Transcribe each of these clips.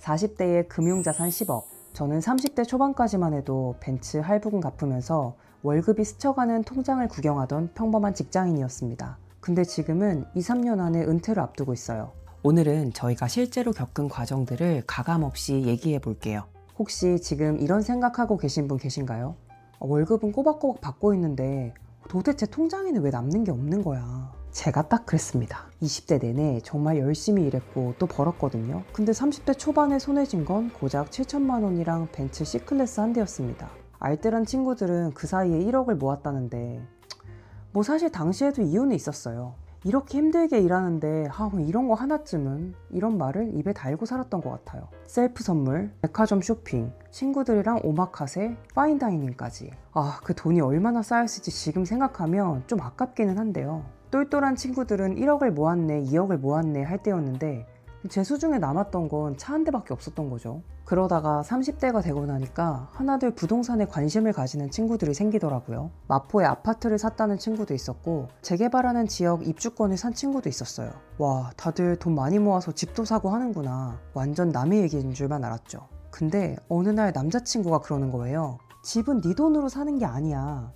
40대의 금융자산 10억. 저는 30대 초반까지만 해도 벤츠 할부금 갚으면서 월급이 스쳐가는 통장을 구경하던 평범한 직장인이었습니다. 근데 지금은 2, 3년 안에 은퇴를 앞두고 있어요. 오늘은 저희가 실제로 겪은 과정들을 가감없이 얘기해 볼게요. 혹시 지금 이런 생각하고 계신 분 계신가요? 월급은 꼬박꼬박 받고 있는데 도대체 통장에는 왜 남는 게 없는 거야? 제가 딱 그랬습니다. 20대 내내 정말 열심히 일했고 또 벌었거든요. 근데 30대 초반에 손에 쥔 건 고작 7천만 원이랑 벤츠 C클래스 한 대였습니다. 알뜰한 친구들은 그 사이에 1억을 모았다는데 뭐 사실 당시에도 이유는 있었어요. 이렇게 힘들게 일하는데 이런 거 하나쯤은, 이런 말을 입에 달고 살았던 것 같아요. 셀프 선물, 백화점 쇼핑, 친구들이랑 오마카세, 파인다이닝까지. 그 돈이 얼마나 쌓였을지 지금 생각하면 좀 아깝기는 한데요. 똘똘한 친구들은 1억을 모았네, 2억을 모았네 할 때였는데 제 수중에 남았던 건 차 한 대밖에 없었던 거죠. 그러다가 30대가 되고 나니까 하나둘 부동산에 관심을 가지는 친구들이 생기더라고요. 마포에 아파트를 샀다는 친구도 있었고 재개발하는 지역 입주권을 산 친구도 있었어요. 와, 다들 돈 많이 모아서 집도 사고 하는구나. 완전 남의 얘기인 줄만 알았죠. 근데 어느 날 남자친구가 그러는 거예요. 집은 네 돈으로 사는 게 아니야.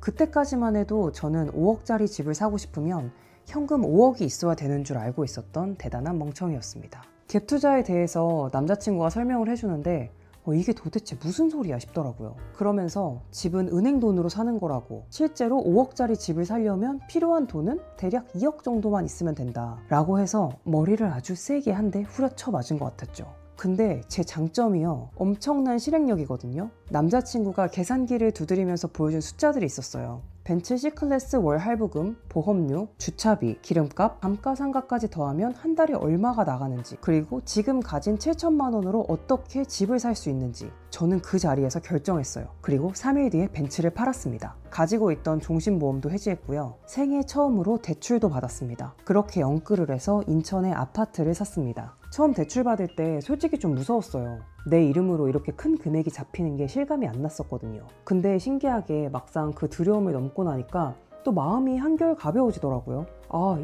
그때까지만 해도 저는 5억짜리 집을 사고 싶으면 현금 5억이 있어야 되는 줄 알고 있었던 대단한 멍청이였습니다. 갭 투자에 대해서 남자친구가 설명을 해주는데 이게 도대체 무슨 소리야 싶더라고요. 그러면서 집은 은행 돈으로 사는 거라고, 실제로 5억짜리 집을 사려면 필요한 돈은 대략 2억 정도만 있으면 된다 라고 해서 머리를 아주 세게 한 대 후려쳐 맞은 것 같았죠. 근데 제 장점이요, 엄청난 실행력이거든요. 남자친구가 계산기를 두드리면서 보여준 숫자들이 있었어요. 벤츠 C클래스 월 할부금, 보험료, 주차비, 기름값, 감가상가까지 더하면 한 달에 얼마가 나가는지, 그리고 지금 가진 7천만 원으로 어떻게 집을 살 수 있는지 저는 그 자리에서 결정했어요. 그리고 3일 뒤에 벤츠를 팔았습니다. 가지고 있던 종신보험도 해지했고요. 생애 처음으로 대출도 받았습니다. 그렇게 연끌을 해서 인천에 아파트를 샀습니다. 처음 대출 받을 때 솔직히 좀 무서웠어요. 내 이름으로 이렇게 큰 금액이 잡히는 게 실감이 안 났었거든요. 근데 신기하게 막상 그 두려움을 넘고 나니까 또 마음이 한결 가벼워지더라고요.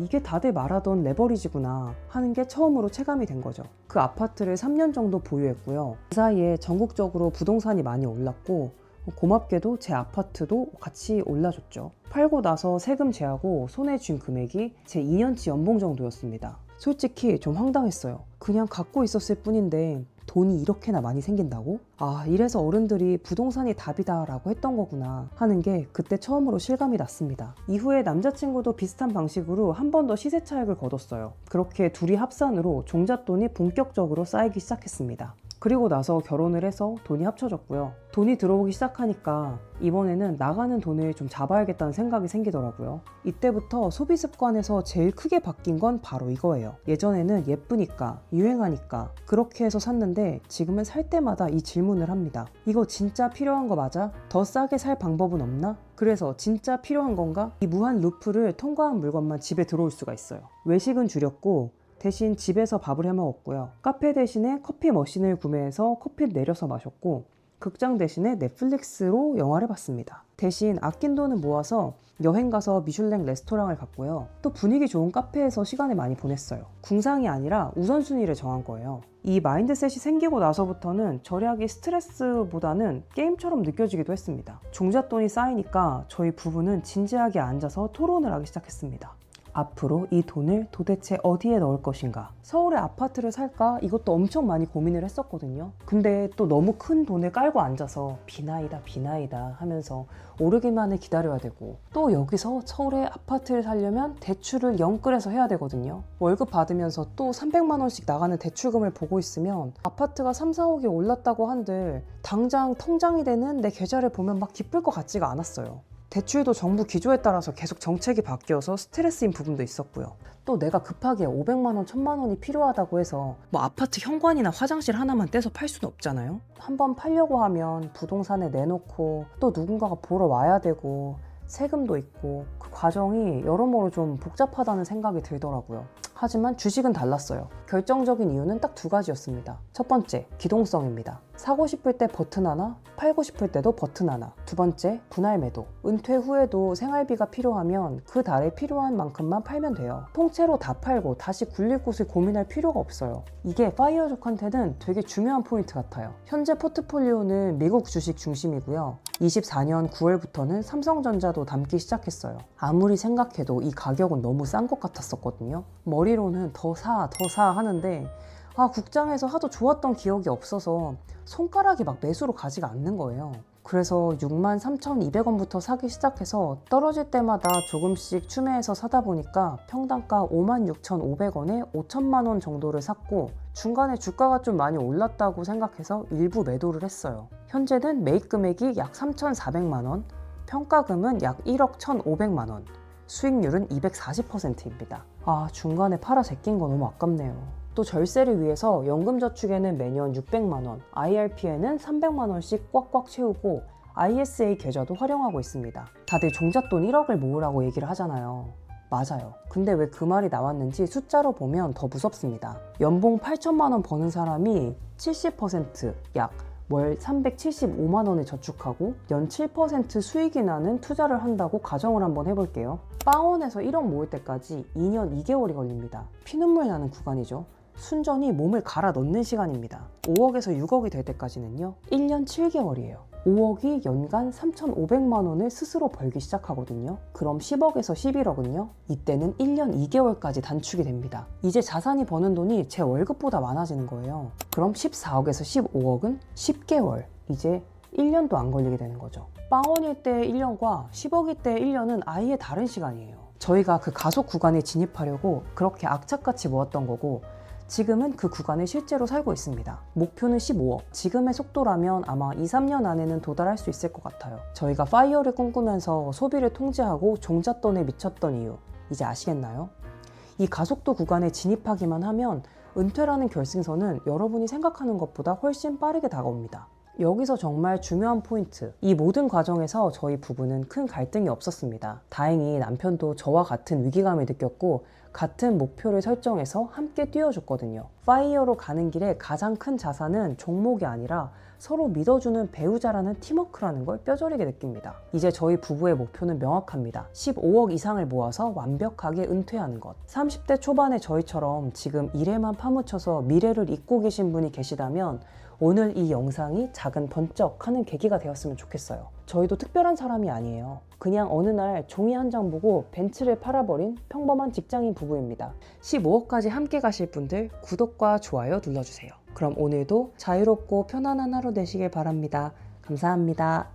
이게 다들 말하던 레버리지구나 하는 게 처음으로 체감이 된 거죠. 그 아파트를 3년 정도 보유했고요. 그 사이에 전국적으로 부동산이 많이 올랐고 고맙게도 제 아파트도 같이 올라줬죠. 팔고 나서 세금 제하고 손에 쥔 금액이 제 2년치 연봉 정도였습니다. 솔직히 좀 황당했어요. 그냥 갖고 있었을 뿐인데 돈이 이렇게나 많이 생긴다고? 이래서 어른들이 부동산이 답이다 라고 했던 거구나 하는 게 그때 처음으로 실감이 났습니다. 이후에 남자친구도 비슷한 방식으로 한 번 더 시세 차익을 거뒀어요. 그렇게 둘이 합산으로 종잣돈이 본격적으로 쌓이기 시작했습니다. 그리고 나서 결혼을 해서 돈이 합쳐졌고요. 돈이 들어오기 시작하니까 이번에는 나가는 돈을 좀 잡아야겠다는 생각이 생기더라고요. 이때부터 소비 습관에서 제일 크게 바뀐 건 바로 이거예요. 예전에는 예쁘니까, 유행하니까 그렇게 해서 샀는데 지금은 살 때마다 이 질문을 합니다. 이거 진짜 필요한 거 맞아? 더 싸게 살 방법은 없나? 그래서 진짜 필요한 건가? 이 무한 루프를 통과한 물건만 집에 들어올 수가 있어요. 외식은 줄였고 대신 집에서 밥을 해 먹었고요. 카페 대신에 커피 머신을 구매해서 커피를 내려서 마셨고, 극장 대신에 넷플릭스로 영화를 봤습니다. 대신 아낀 돈을 모아서 여행 가서 미슐랭 레스토랑을 갔고요. 또 분위기 좋은 카페에서 시간을 많이 보냈어요. 궁상이 아니라 우선순위를 정한 거예요. 이 마인드셋이 생기고 나서부터는 절약이 스트레스보다는 게임처럼 느껴지기도 했습니다. 종잣돈이 쌓이니까 저희 부부는 진지하게 앉아서 토론을 하기 시작했습니다. 앞으로 이 돈을 도대체 어디에 넣을 것인가? 서울에 아파트를 살까? 이것도 엄청 많이 고민을 했었거든요. 근데 또 너무 큰 돈을 깔고 앉아서 비나이다 하면서 오르기만을 기다려야 되고, 또 여기서 서울에 아파트를 살려면 대출을 연끌해서 해야 되거든요. 월급 받으면서 또 300만 원씩 나가는 대출금을 보고 있으면 아파트가 3, 4억이 올랐다고 한들 당장 통장이 되는 내 계좌를 보면 막 기쁠 것 같지가 않았어요. 대출도 정부 기조에 따라서 계속 정책이 바뀌어서 스트레스인 부분도 있었고요. 또 내가 급하게 500만 원, 1000만 원이 필요하다고 해서 아파트 현관이나 화장실 하나만 떼서 팔 수는 없잖아요. 한번 팔려고 하면 부동산에 내놓고 또 누군가가 보러 와야 되고 세금도 있고 그 과정이 여러모로 좀 복잡하다는 생각이 들더라고요. 하지만 주식은 달랐어요. 결정적인 이유는 딱 두 가지였습니다. 첫 번째, 기동성입니다. 사고 싶을 때 버튼 하나, 팔고 싶을 때도 버튼 하나. 두 번째, 분할 매도. 은퇴 후에도 생활비가 필요하면 그 달에 필요한 만큼만 팔면 돼요. 통째로 다 팔고 다시 굴릴 곳을 고민할 필요가 없어요. 이게 파이어족한테는 되게 중요한 포인트 같아요. 현재 포트폴리오는 미국 주식 중심이고요. 24년 9월부터는 삼성전자도 담기 시작했어요. 아무리 생각해도 이 가격은 너무 싼 것 같았었거든요. 머리로는 더 사 하는데 국장에서 하도 좋았던 기억이 없어서 손가락이 막 매수로 가지가 않는 거예요. 그래서 63,200원부터 사기 시작해서 떨어질 때마다 조금씩 추매해서 사다 보니까 평당가 56,500원에 5천만 원 정도를 샀고, 중간에 주가가 좀 많이 올랐다고 생각해서 일부 매도를 했어요. 현재는 매입 금액이 약 3,400만 원, 평가금은 약 1억 1,500만 원, 수익률은 240%입니다. 중간에 팔아 제낀 거 너무 아깝네요. 또 절세를 위해서 연금저축에는 매년 600만 원, IRP에는 300만 원씩 꽉꽉 채우고 ISA 계좌도 활용하고 있습니다. 다들 종잣돈 1억을 모으라고 얘기를 하잖아요. 맞아요. 근데 왜 그 말이 나왔는지 숫자로 보면 더 무섭습니다. 연봉 8천만 원 버는 사람이 70% 약 월 375만 원을 저축하고 연 7% 수익이 나는 투자를 한다고 가정을 한번 해볼게요. 빵원에서 1억 모을 때까지 2년 2개월이 걸립니다. 피눈물 나는 구간이죠. 순전히 몸을 갈아 넣는 시간입니다. 5억에서 6억이 될 때까지는요, 1년 7개월이에요. 5억이 연간 3,500만 원을 스스로 벌기 시작하거든요. 그럼 10억에서 11억은요, 이때는 1년 2개월까지 단축이 됩니다. 이제 자산이 버는 돈이 제 월급보다 많아지는 거예요. 그럼 14억에서 15억은 10개월, 이제 1년도 안 걸리게 되는 거죠. 빵원일 때의 1년과 10억일 때의 1년은 아예 다른 시간이에요. 저희가 그 가속 구간에 진입하려고 그렇게 악착같이 모았던 거고, 지금은 그 구간을 실제로 살고 있습니다. 목표는 15억. 지금의 속도라면 아마 2-3년 안에는 도달할 수 있을 것 같아요. 저희가 파이어를 꿈꾸면서 소비를 통제하고 종잣돈에 미쳤던 이유, 이제 아시겠나요? 이 가속도 구간에 진입하기만 하면 은퇴라는 결승선은 여러분이 생각하는 것보다 훨씬 빠르게 다가옵니다. 여기서 정말 중요한 포인트, 이 모든 과정에서 저희 부부는 큰 갈등이 없었습니다. 다행히 남편도 저와 같은 위기감을 느꼈고 같은 목표를 설정해서 함께 뛰어줬거든요. 파이어로 가는 길에 가장 큰 자산은 종목이 아니라 서로 믿어주는 배우자라는 팀워크라는 걸 뼈저리게 느낍니다. 이제 저희 부부의 목표는 명확합니다. 15억 이상을 모아서 완벽하게 은퇴하는 것. 30대 초반의 저희처럼 지금 일에만 파묻혀서 미래를 잊고 계신 분이 계시다면 오늘 이 영상이 작은 번쩍하는 계기가 되었으면 좋겠어요. 저희도 특별한 사람이 아니에요. 그냥 어느 날 종이 한 장 보고 벤츠를 팔아버린 평범한 직장인 부부입니다. 15억까지 함께 가실 분들 구독과 좋아요 눌러주세요. 그럼 오늘도 자유롭고 편안한 하루 되시길 바랍니다. 감사합니다.